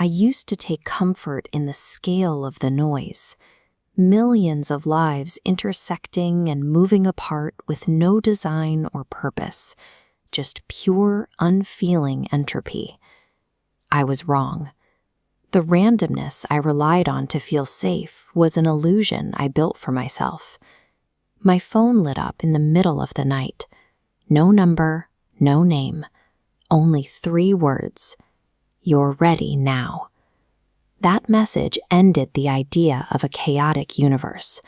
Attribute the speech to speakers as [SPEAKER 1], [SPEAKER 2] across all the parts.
[SPEAKER 1] I used to take comfort in the scale of the noise. Millions of lives intersecting and moving apart with no design or purpose, just pure, unfeeling entropy. I was wrong. The randomness I relied on to feel safe was an illusion I built for myself. My phone lit up in the middle of the night. No number, no name, only 3 words. You're ready now. That message ended the idea of a chaotic universe.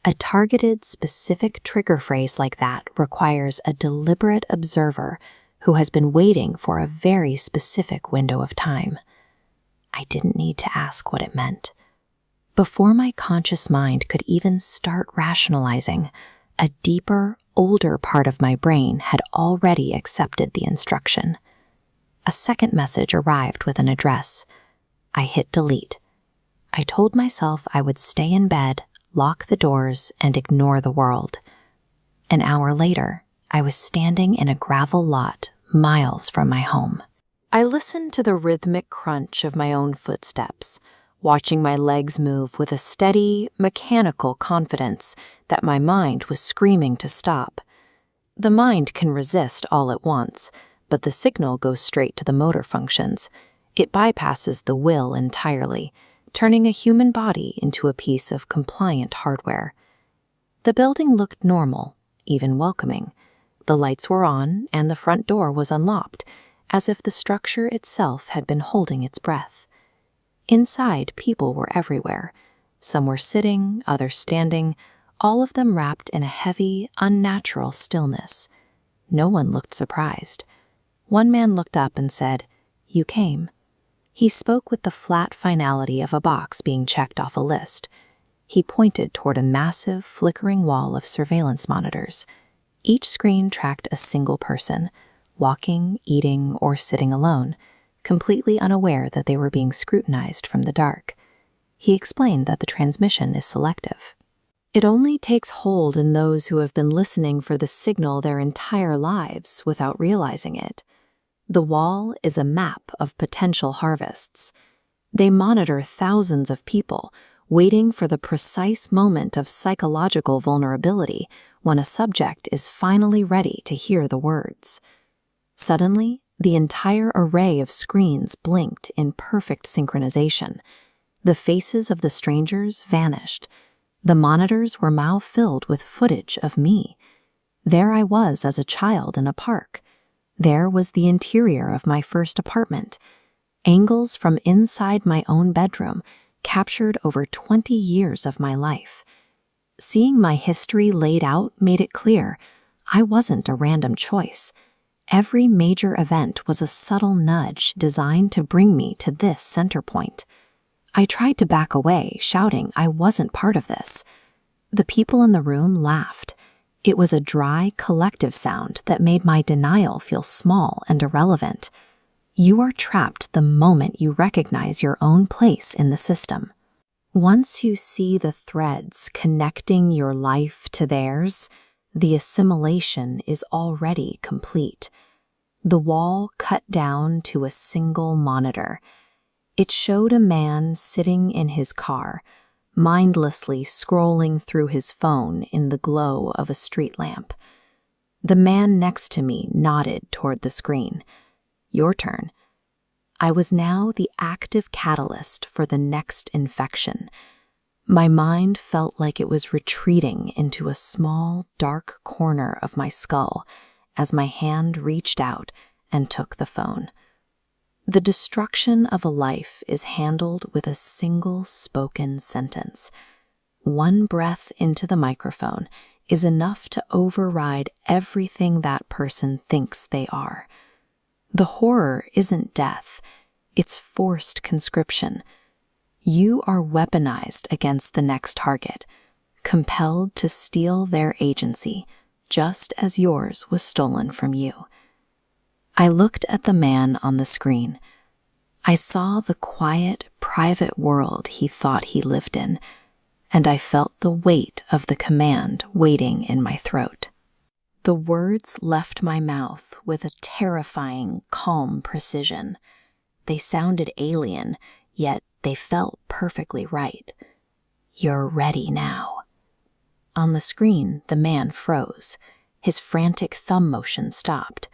[SPEAKER 1] A targeted, specific trigger phrase like that requires a deliberate observer who has been waiting for a very specific window of time. I didn't need to ask what it meant. Before my conscious mind could even start rationalizing, a deeper, older part of my brain had already accepted the instruction. A second message arrived with an address. I hit delete. I told myself I would stay in bed, lock the doors, and ignore the world. An hour later, I was standing in a gravel lot miles from my home. I listened to the rhythmic crunch of my own footsteps, watching my legs move with a steady, mechanical confidence that my mind was screaming to stop. The mind can resist all at once, but the signal goes straight to the motor functions. It bypasses the will entirely, turning a human body into a piece of compliant hardware. The building looked normal, even welcoming. The lights were on, and the front door was unlocked, as if the structure itself had been holding its breath. Inside, people were everywhere. Some were sitting, others standing, all of them wrapped in a heavy, unnatural stillness. No one looked surprised. One man looked up and said, "You came." He spoke with the flat finality of a box being checked off a list. He pointed toward a massive, flickering wall of surveillance monitors. Each screen tracked a single person, walking, eating, or sitting alone, completely unaware that they were being scrutinized from the dark. He explained that the transmission is selective. It only takes hold in those who have been listening for the signal their entire lives without realizing it. The wall is a map of potential harvests. They monitor thousands of people, waiting for the precise moment of psychological vulnerability when a subject is finally ready to hear the words. Suddenly, the entire array of screens blinked in perfect synchronization. The faces of the strangers vanished. The monitors were now filled with footage of me. There I was as a child in a park. There was the interior of my first apartment. Angles from inside my own bedroom captured over 20 years of my life. Seeing my history laid out made it clear I wasn't a random choice. Every major event was a subtle nudge designed to bring me to this center point. I tried to back away, shouting I wasn't part of this. The people in the room laughed. It was a dry, collective sound that made my denial feel small and irrelevant. You are trapped the moment you recognize your own place in the system. Once you see the threads connecting your life to theirs, the assimilation is already complete. The wall cut down to a single monitor. It showed a man sitting in his car, mindlessly scrolling through his phone in the glow of a street lamp. The man next to me nodded toward the screen. Your turn. I was now the active catalyst for the next infection. My mind felt like it was retreating into a small, dark corner of my skull as my hand reached out and took the phone. The destruction of a life is handled with a single spoken sentence. One breath into the microphone is enough to override everything that person thinks they are. The horror isn't death, it's forced conscription. You are weaponized against the next target, compelled to steal their agency, just as yours was stolen from you. I looked at the man on the screen. I saw the quiet, private world he thought he lived in, and I felt the weight of the command waiting in my throat. The words left my mouth with a terrifying, calm precision. They sounded alien, yet they felt perfectly right. "You're ready now." On the screen, the man froze. His frantic thumb motion stopped.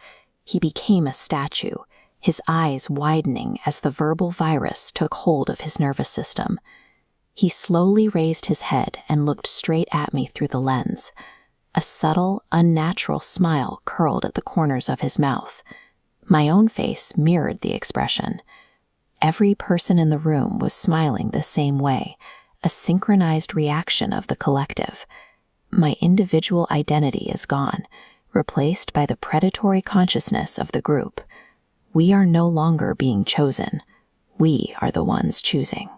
[SPEAKER 1] He became a statue, his eyes widening as the verbal virus took hold of his nervous system. He slowly raised his head and looked straight at me through the lens. A subtle, unnatural smile curled at the corners of his mouth. My own face mirrored the expression. Every person in the room was smiling the same way, a synchronized reaction of the collective. My individual identity is gone, replaced by the predatory consciousness of the group. We are no longer being chosen. We are the ones choosing.